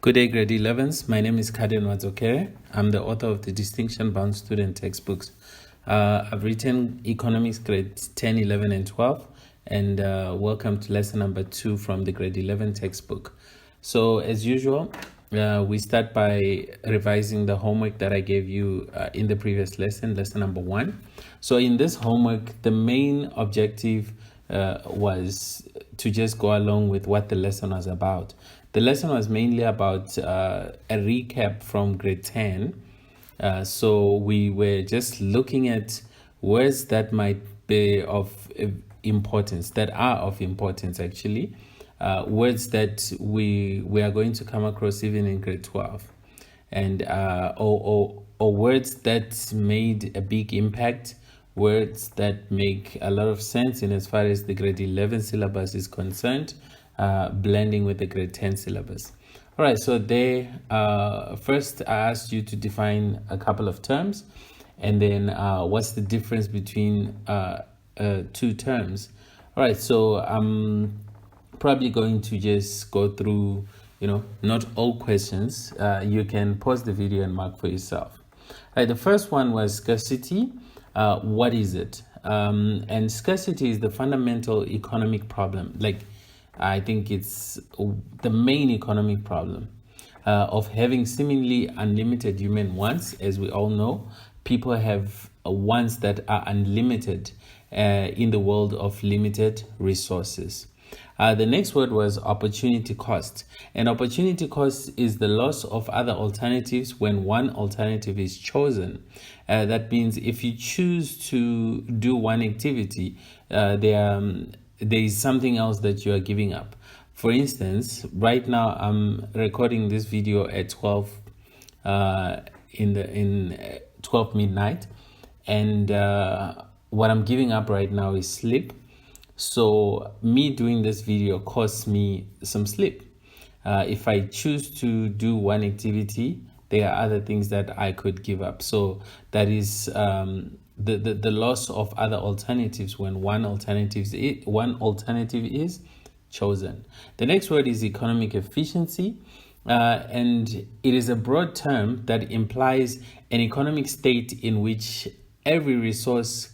Good day, grade 11s. My name is Carden Madzokere. I'm the author of the Distinction Bound Student textbooks. I've written economics grades 10, 11, and 12, and welcome to lesson number 2 from the grade 11 textbook. So as usual, we start by revising the homework that I gave you in the previous lesson number 1. So in this homework, the main objective was to just go along with what the lesson was about. The lesson was mainly about a recap from grade 10. So we were just looking at words that might be of importance, that are of importance actually, words that we are going to come across even in grade 12, and or words that made a big impact, words that make a lot of sense in as far as the grade 11 syllabus is concerned, blending with the grade 10 syllabus. All right, so there, first I asked you to define a couple of terms, and then what's the difference between two terms. All right, so I'm probably going to just go through, not all questions. You can pause the video and mark for yourself. All right, the first one was scarcity. What is it? And scarcity is the fundamental economic problem. I think it's the main economic problem of having seemingly unlimited human wants. As we all know, people have wants that are unlimited in the world of limited resources. The next word was opportunity cost. And opportunity cost is the loss of other alternatives when one alternative is chosen. That means if you choose to do one activity, there is something else that you are giving up. For instance, right now I'm recording this video at 12 12 midnight, and what I'm giving up right now is sleep. So me doing this video costs me some sleep. If I choose to do one activity, there are other things that I could give up. So that is the loss of other alternatives when one alternative is chosen. The next word is economic efficiency, and it is a broad term that implies an economic state in which every resource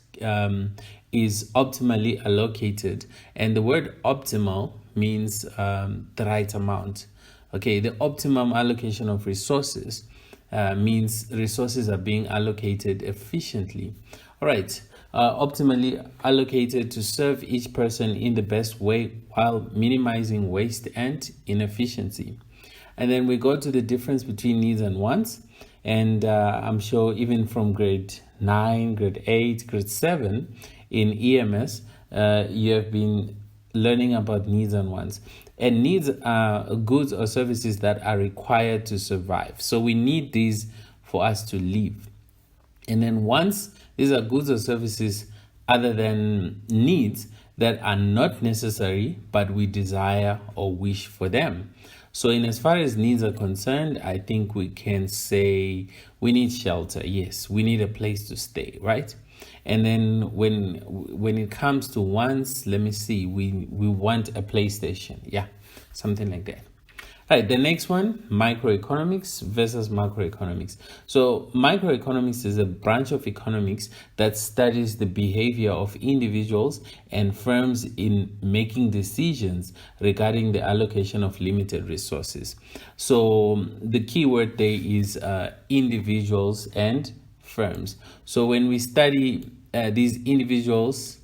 is optimally allocated. And the word optimal means the right amount. Okay, the optimum allocation of resources means resources are being allocated efficiently. All right, optimally allocated to serve each person in the best way while minimizing waste and inefficiency. And then we go to the difference between needs and wants. And I'm sure even from grade 9, grade 8, grade 7 in EMS, you have been learning about needs and wants. And needs are goods or services that are required to survive. So we need these for us to live. And then wants, these are goods or services other than needs that are not necessary, but we desire or wish for them. So in as far as needs are concerned, I think we can say we need shelter. Yes, we need a place to stay, right? And then when it comes to wants, let me see, we want a PlayStation. Yeah, something like that. All right, the next one, microeconomics versus macroeconomics. So microeconomics is a branch of economics that studies the behavior of individuals and firms in making decisions regarding the allocation of limited resources. So the key word there is individuals and firms. So when we study these individuals,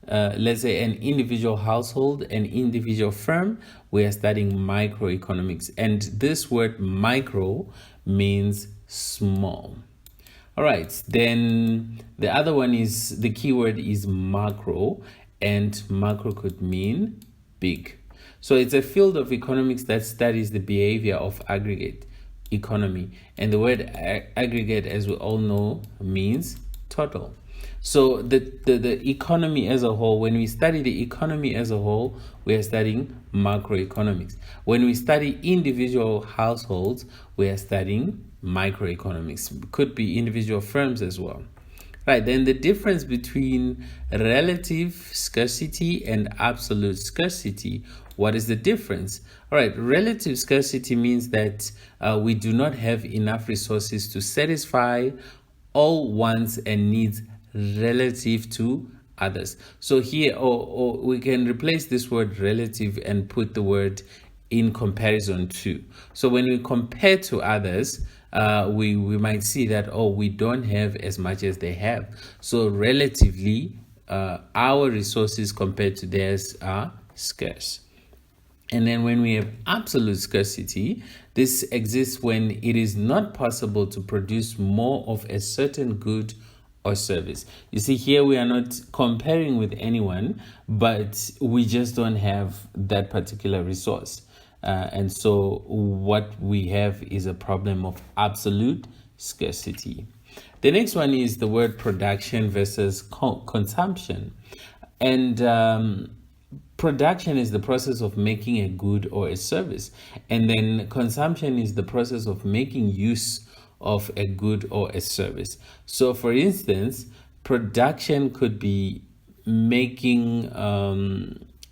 let's say an individual household, an individual firm, we are studying microeconomics. And this word micro means small. All right, then the other one is, the keyword is macro, and macro could mean big. So it's a field of economics that studies the behavior of aggregate economy. And the word aggregate, as we all know, means total. So the economy as a whole, when we study the economy as a whole, we are studying macroeconomics. When we study individual households, we are studying microeconomics. Could be individual firms as well. Right, then the difference between relative scarcity and absolute scarcity. What is the difference? All right, relative scarcity means that we do not have enough resources to satisfy all wants and needs relative to others. So here, or we can replace this word relative and put the word in comparison to. So when we compare to others, we might see that, oh, we don't have as much as they have. So relatively, our resources compared to theirs are scarce. And then when we have absolute scarcity, this exists when it is not possible to produce more of a certain good or service. You see, here we are not comparing with anyone, but we just don't have that particular resource. And so what we have is a problem of absolute scarcity. The next one is the word production versus consumption. And production is the process of making a good or a service. And then consumption is the process of making use of a good or a service. So for instance, production could be making,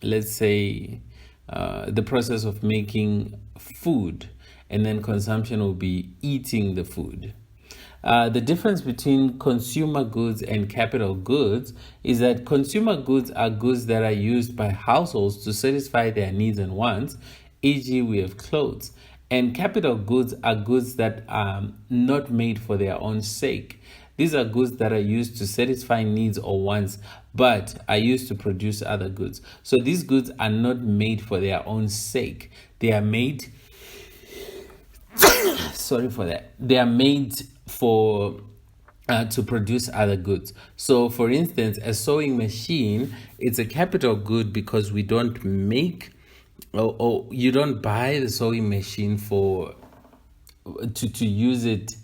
let's say, the process of making food, and then consumption will be eating the food. The difference between consumer goods and capital goods is that consumer goods are goods that are used by households to satisfy their needs and wants, e.g., we have clothes. And capital goods are goods that are not made for their own sake. These are goods that are used to satisfy needs or wants, but are used to produce other goods. So these goods are not made for their own sake. They are made, sorry for that. They are made for to produce other goods. So for instance, a sewing machine, it's a capital good because we don't make, or you don't buy the sewing machine for to use it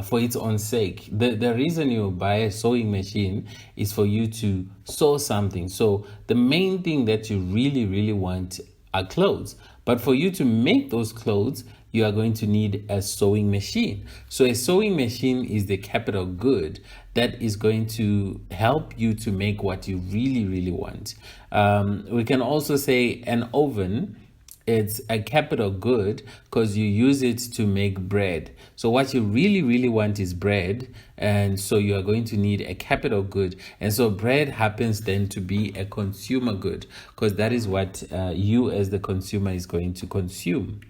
for its own sake. The reason you buy a sewing machine is for you to sew something. So the main thing that you really want are clothes. But for you to make those clothes, you are going to need a sewing machine. So a sewing machine is the capital good that is going to help you to make what you really want. We can also say an oven. It's a capital good because you use it to make bread. So what you really want is bread, and so you are going to need a capital good. And so bread happens then to be a consumer good because that is what you as the consumer is going to consume.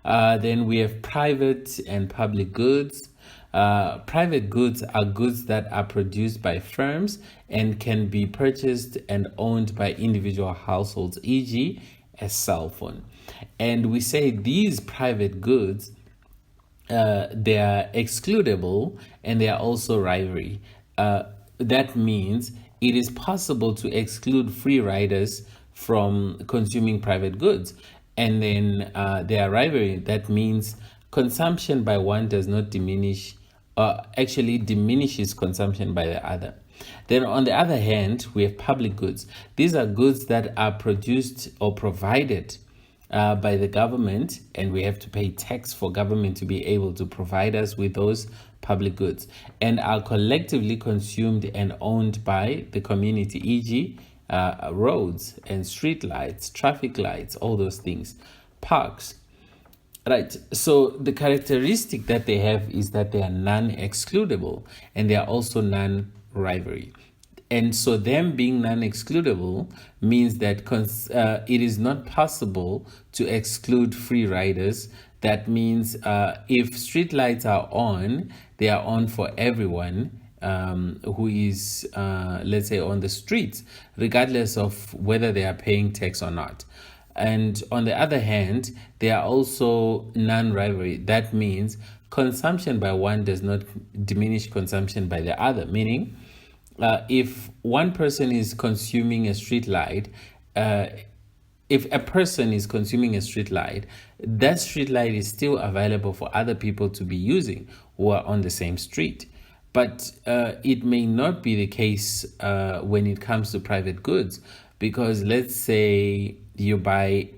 Then we have private and public goods. Private goods are goods that are produced by firms and can be purchased and owned by individual households, e.g., a cell phone. And we say these private goods, they are excludable and they are also rivalry. That means it is possible to exclude free riders from consuming private goods. And then they are rivalry. That means consumption by one does not diminish, actually diminishes consumption by the other. Then on the other hand, we have public goods. These are goods that are produced or provided by the government, and we have to pay tax for government to be able to provide us with those public goods, and are collectively consumed and owned by the community, e.g., roads and street lights, traffic lights, all those things, parks. Right, so the characteristic that they have is that they are non-excludable and they are also non-rivalry. And so them being non-excludable means that it is not possible to exclude free riders. That means if street lights are on, they are on for everyone who is, let's say, on the streets, regardless of whether they are paying tax or not. And on the other hand, they are also non-rivalry. That means consumption by one does not diminish consumption by the other, meaning if one person is consuming a street light, if a person is consuming a street light, that street light is still available for other people to be using who are on the same street. But it may not be the case when it comes to private goods, because let's say you buy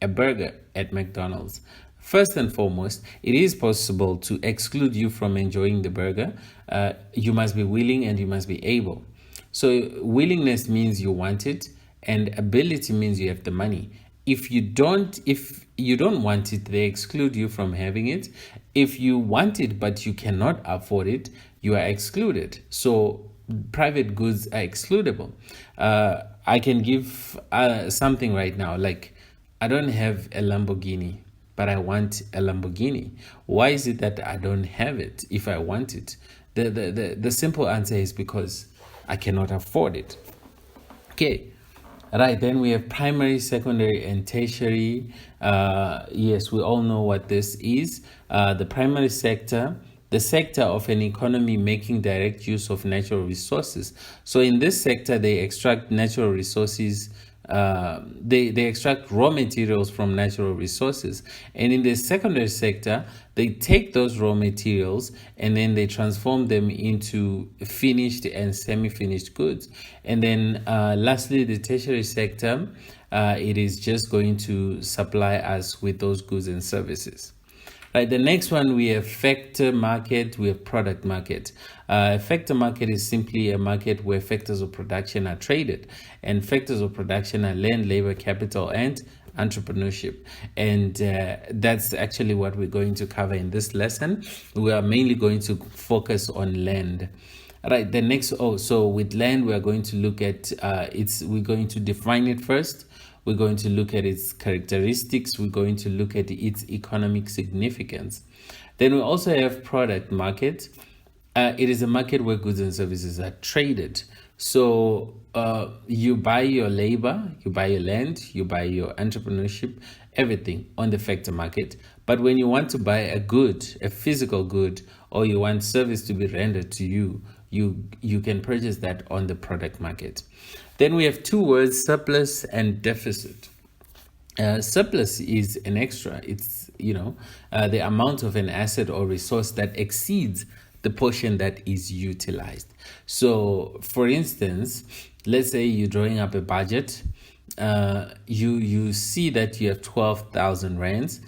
a burger at McDonald's. First and foremost, it is possible to exclude you from enjoying the burger. You must be willing and you must be able. So willingness means you want it, and ability means you have the money. if you don't want it, they exclude you from having it. If you want it but you cannot afford it, you are excluded. So private goods are excludable. I can give something right now, like I don't have a Lamborghini, but I want a Lamborghini. Why is it that I don't have it if I want it? The simple answer is because I cannot afford it. Okay. Right, then we have primary, secondary, and tertiary. Yes, we all know what this is. The primary sector, the sector of an economy making direct use of natural resources. So in this sector, they extract natural resources. They extract raw materials from natural resources. And in the secondary sector, they take those raw materials and then they transform them into finished and semi-finished goods. And then lastly, the tertiary sector, it is just going to supply us with those goods and services. Right, the next one, we have factor market, we have product market. Factor market is simply a market where factors of production are traded, and factors of production are land, labor, capital, and entrepreneurship. And that's actually what we're going to cover in this lesson. We are mainly going to focus on land. Right, the next, so with land, we are going to look at we're going to define it first. We're going to look at its characteristics. We're going to look at its economic significance. Then we also have product market. It is a market where goods and services are traded. So you buy your labor, you buy your land, you buy your entrepreneurship, everything on the factor market. But when you want to buy a good, a physical good, or you want service to be rendered to you, you can purchase that on the product market. Then we have two words, surplus and deficit. Surplus is an extra. It's, the amount of an asset or resource that exceeds the portion that is utilized. So, for instance, let's say you're drawing up a budget. You see that you have 12,000 rands,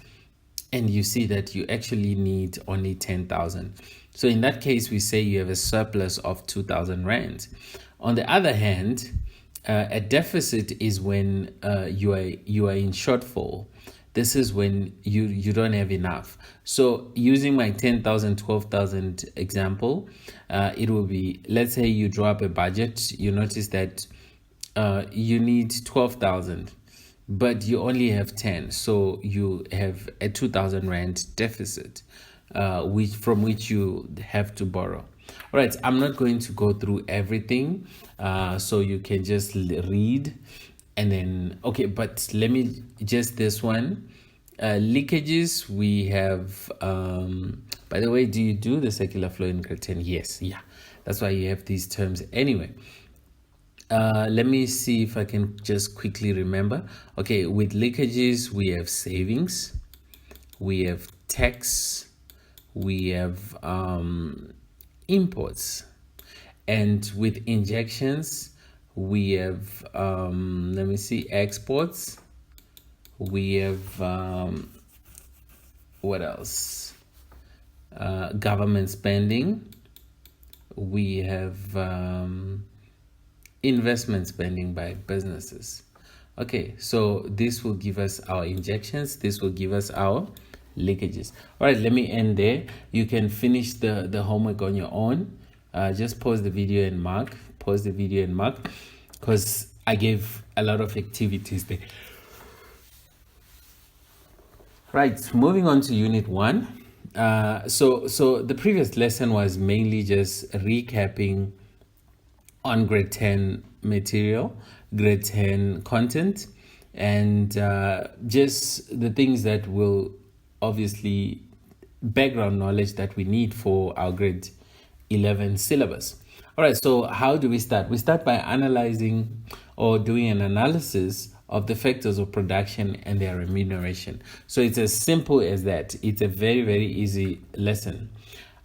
and you see that you actually need only 10,000. So in that case, we say you have a surplus of 2,000 rands. On the other hand, a deficit is when you are in shortfall. This is when you don't have enough. So using my 10,000, 12,000 example, it will be, let's say you draw up a budget, you notice that you need 12,000, but you only have 10. So you have a 2,000 rand deficit, from which you have to borrow. All right, I'm not going to go through everything, so you can just read and then, okay, but let me just this one. Leakages, we have, by the way, do you do the circular flow in grade 10? Yes, yeah, that's why you have these terms anyway. Let me see if I can just quickly remember. Okay, with leakages, we have savings, we have tax, we have imports, and with injections, we have let me see, exports, we have what else, government spending, we have investment spending by businesses. Okay, so this will give us our injections, this will give us our leakages. All right, let me end there. You can finish the homework on your own. Just pause the video and mark, because I gave a lot of activities there. Right, moving on to unit 1. So the previous lesson was mainly just recapping on grade 10 material, grade 10 content, and just the things that will obviously background knowledge that we need for our grade 11 syllabus. All right, so how do we start? We start by analyzing or doing an analysis of the factors of production and their remuneration. So it's as simple as that. It's a very, very easy lesson.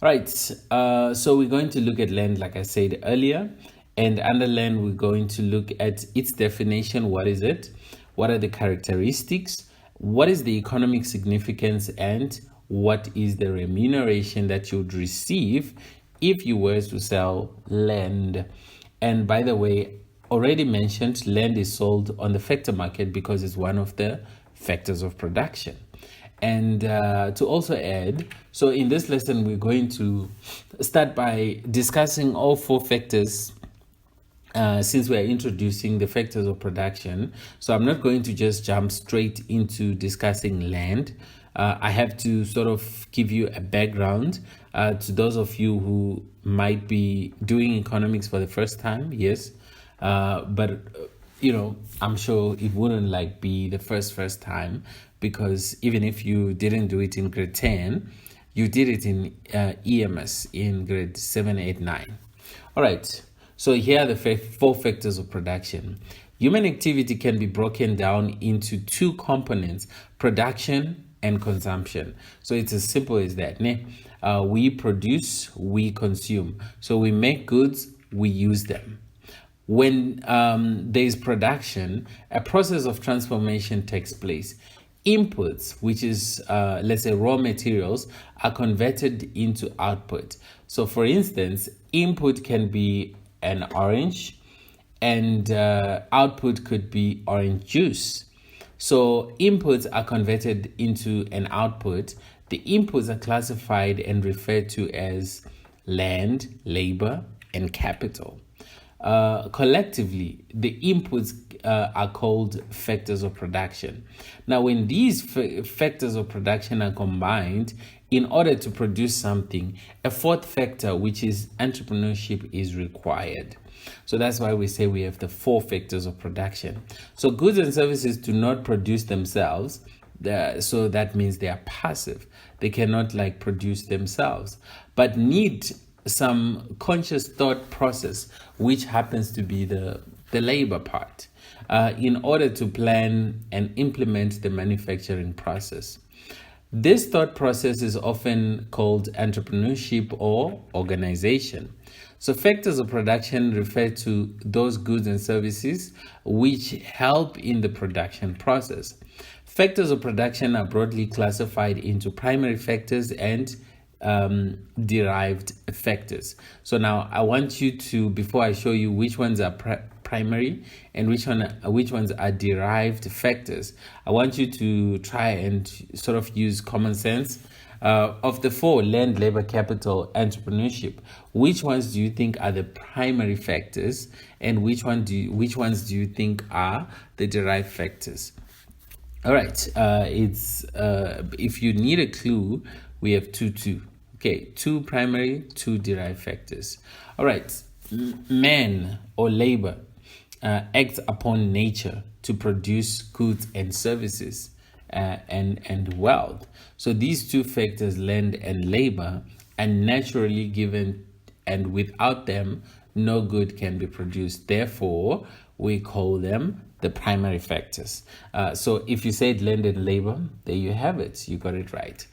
All right, so we're going to look at land, like I said earlier. And under land, we're going to look at its definition. What is it? What are the characteristics? What is the economic significance? And what is the remuneration that you would receive if you were to sell land? And by the way, already mentioned, land is sold on the factor market because it's one of the factors of production. And to also add, so in this lesson, we're going to start by discussing all four factors since we're introducing the factors of production. So I'm not going to just jump straight into discussing land. I have to sort of give you a background to those of you who might be doing economics for the first time. Yes, but I'm sure it wouldn't like be the first time, because even if you didn't do it in grade 10, you did it in EMS in grade 7, 8, 9. All right, so here are the four factors of production. Human activity can be broken down into two components: production and consumption. So it's as simple as that. We produce, we consume. So we make goods, we use them. When there is production, a process of transformation takes place. Inputs, which is, let's say, raw materials, are converted into output. So for instance, input can be an orange, and output could be orange juice. So inputs are converted into an output. The inputs are classified and referred to as land, labor, and capital. Collectively, the inputs are called factors of production. Now, when these factors of production are combined in order to produce something, a fourth factor, which is entrepreneurship, is required. So that's why we say we have the four factors of production. So goods and services do not produce themselves. So that means they are passive. They cannot like produce themselves, but need some conscious thought process, which happens to be the labor part, in order to plan and implement the manufacturing process. This thought process is often called entrepreneurship or organization. So factors of production refer to those goods and services which help in the production process. Factors of production are broadly classified into primary factors and derived factors. So now I want you to, before I show you which ones are primary and which ones are derived factors, I want you to try and sort of use common sense. Of the four: land, labor, capital, entrepreneurship, which ones do you think are the primary factors, and which ones do you think are the derived factors? All right, it's if you need a clue, we have two. Okay, two primary, two derived factors. All right, man or labor acts upon nature to produce goods and services and wealth. So these two factors, land and labor, are naturally given, and without them, no good can be produced. Therefore, we call them the primary factors. So if you said land and labor, there you have it. You got it right.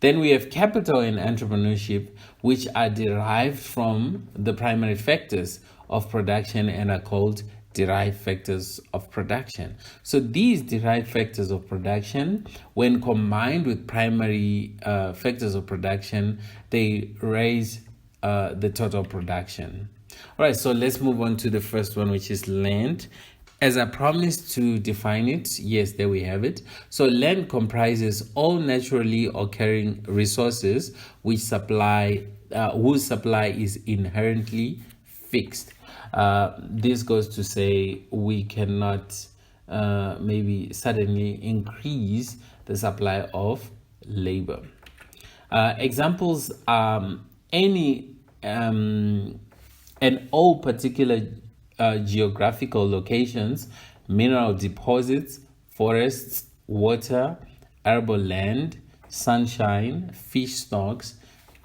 Then we have capital and entrepreneurship, which are derived from the primary factors of production and are called derived factors of production. So these derived factors of production, when combined with primary factors of production, they raise the total production. All right, so let's move on to the first one, which is land. As I promised to define it, yes, there we have it. So land comprises all naturally occurring resources whose supply is inherently fixed. This goes to say we cannot maybe suddenly increase the supply of labor. Examples are any and all particular geographical locations, mineral deposits, forests, water, arable land, sunshine, fish stocks,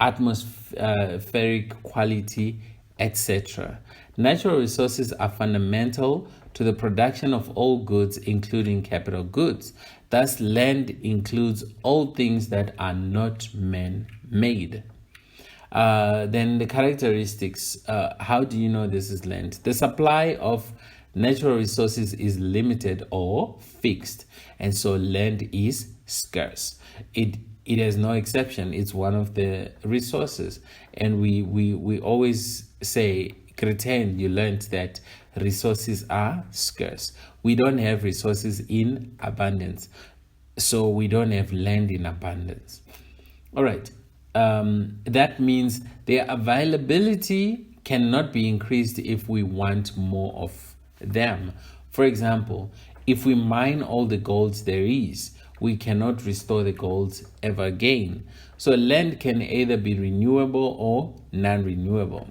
atmospheric quality, etc. Natural resources are fundamental to the production of all goods, including capital goods. Thus, land includes all things that are not man-made. Then the characteristics, how do you know this is land? The supply of natural resources is limited or fixed, and so land is scarce. It has no exception. It's one of the resources, and we always say, Cretan, you learned that resources are scarce. We don't have resources in abundance. So we don't have land in abundance. All right. That means their availability cannot be increased if we want more of them. For example, if we mine all the gold there is, we cannot restore the gold ever again. So land can either be renewable or non-renewable.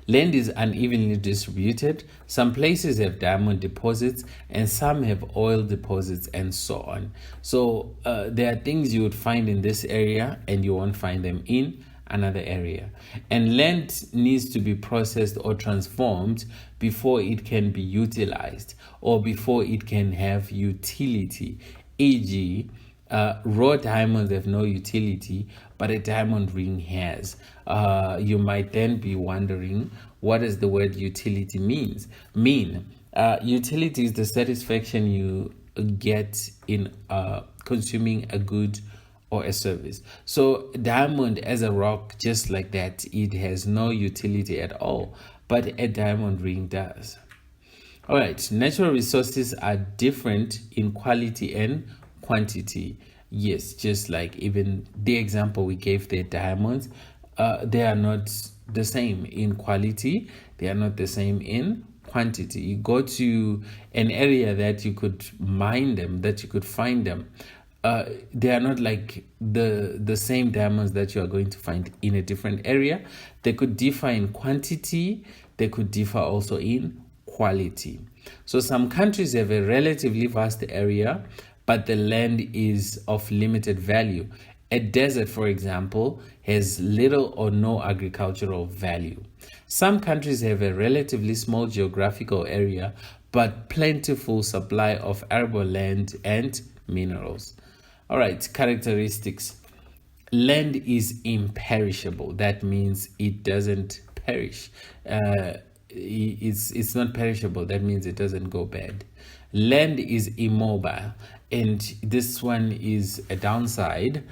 Land is unevenly distributed. Some places have diamond deposits and some have oil deposits and so on. So there are things you would find in this area and you won't find them in another area. And land needs to be processed or transformed before it can be utilized or before it can have utility. E.g., raw diamonds have no utility, but a diamond ring has. You might then be wondering, what does the word utility mean? Utility is the satisfaction you get in consuming a good or a service. So diamond as a rock, just like that, it has no utility at all, but a diamond ring does. All right, natural resources are different in quality and quantity. Yes, just like even the example we gave, the diamonds, they are not the same in quality, they are not the same in quantity. You go to an area that you could mine them, that you could find them, they are not like the same diamonds that you are going to find in a different area. They could differ in quantity, they could differ also in quality. So some countries have a relatively vast area, but the land is of limited value. A desert, for example, has little or no agricultural value. Some countries have a relatively small geographical area, but plentiful supply of arable land and minerals. All right, characteristics. Land is imperishable. That means it doesn't perish. It's not perishable. That means it doesn't go bad. Land is immobile, and this one is a downside.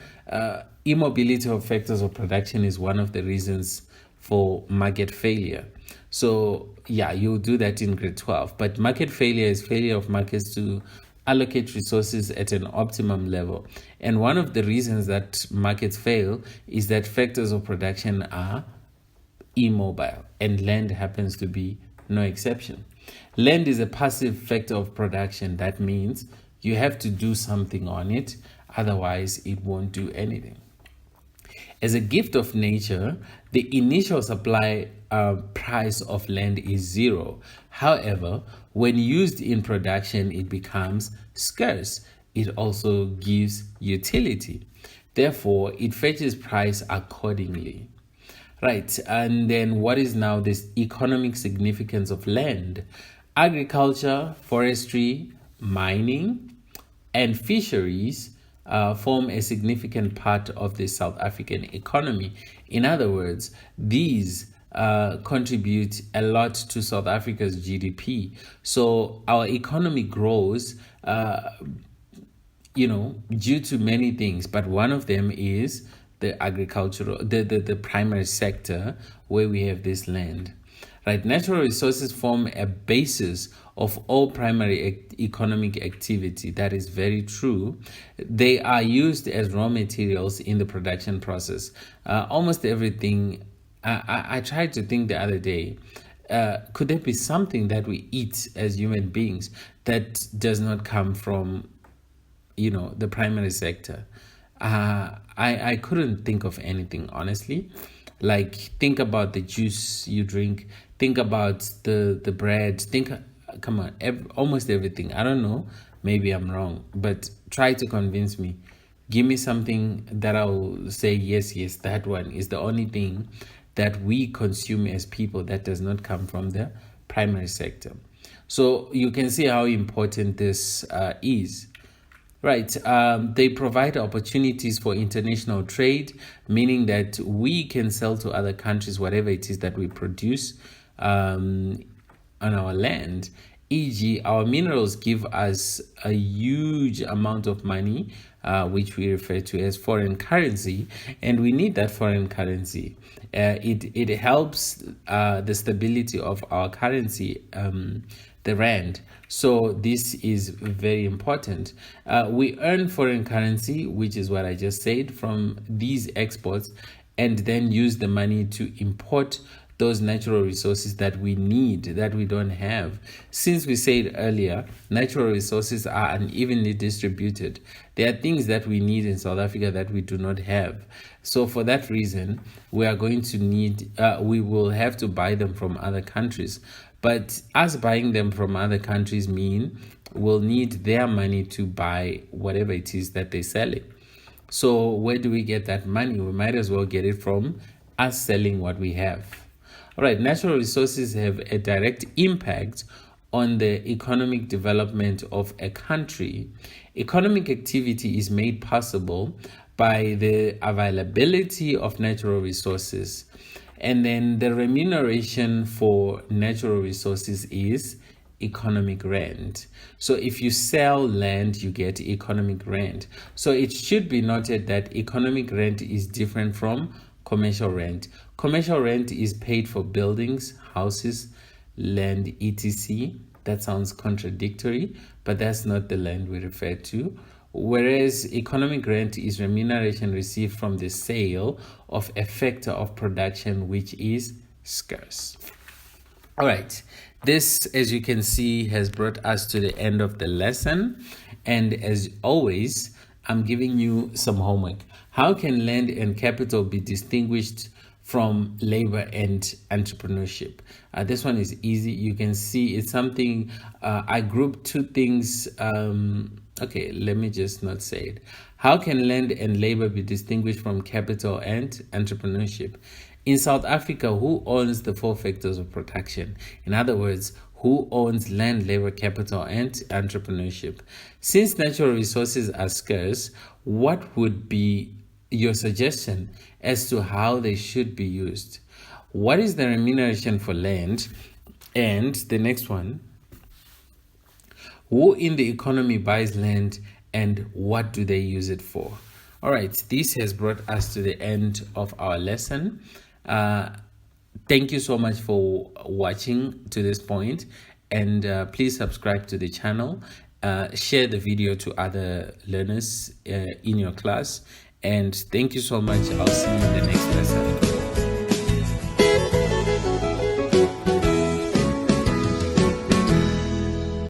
Immobility of factors of production is one of the reasons for market failure. So yeah, you'll do that in grade 12. But market failure is failure of markets to allocate resources at an optimum level. And one of the reasons that markets fail is that factors of production are immobile, and land happens to be no exception. Land is a passive factor of production. That means you have to do something on it, otherwise it won't do anything. As a gift of nature, the initial supply price of land is zero. However, when used in production, it becomes scarce. It also gives utility. Therefore, it fetches price accordingly. Right, and then what is now this economic significance of land? Agriculture, forestry, mining, and fisheries form a significant part of the South African economy. In other words, these contribute a lot to South Africa's GDP. So our economy grows, due to many things, but one of them is the agricultural, the primary sector where we have this land. Right, natural resources form a basis of all primary economic activity. That is very true. They are used as raw materials in the production process. Almost everything. I tried to think the other day, could there be something that we eat as human beings that does not come from, the primary sector? I couldn't think of anything, honestly. Like, think about the juice you drink, think about the bread, come on, almost everything. I don't know, maybe I'm wrong, but try to convince me. Give me something that I'll say, yes, that one is the only thing that we consume as people that does not come from the primary sector. So you can see how important this is. Right, they provide opportunities for international trade, meaning that we can sell to other countries whatever it is that we produce on our land. E.g., our minerals give us a huge amount of money, which we refer to as foreign currency, and we need that foreign currency. It helps the stability of our currency, the rand. So this is very important. We earn foreign currency, which is what I just said, from these exports, and then use the money to import those natural resources that we need, that we don't have. Since we said earlier, natural resources are unevenly distributed. There are things that we need in South Africa that we do not have. So for that reason, we are going to need, we will have to buy them from other countries. But us buying them from other countries mean we'll need their money to buy whatever it is that they're selling. So where do we get that money? We might as well get it from us selling what we have. All right, natural resources have a direct impact on the economic development of a country. Economic activity is made possible by the availability of natural resources. And then the remuneration for natural resources is economic rent. So if you sell land, you get economic rent. So it should be noted that economic rent is different from commercial rent. Commercial rent is paid for buildings, houses, land, etc. That sounds contradictory, but that's not the land we refer to. Whereas economic rent is remuneration received from the sale of a factor of production which is scarce. All right, this, as you can see, has brought us to the end of the lesson. And as always, I'm giving you some homework. How can land and capital be distinguished from labor and entrepreneurship? This one is easy. You can see it's something, I grouped two things. Okay, let me just not say it. How can land and labor be distinguished from capital and entrepreneurship? In South Africa, who owns the four factors of production? In other words, who owns land, labor, capital, and entrepreneurship? Since natural resources are scarce, what would be your suggestion as to how they should be used? What is the remuneration for land? And the next one, who in the economy buys land and what do they use it for? All right, this has brought us to the end of our lesson. Thank you so much for watching to this point, and please subscribe to the channel, share the video to other learners in your class, and thank you so much. I'll see you in the next lesson.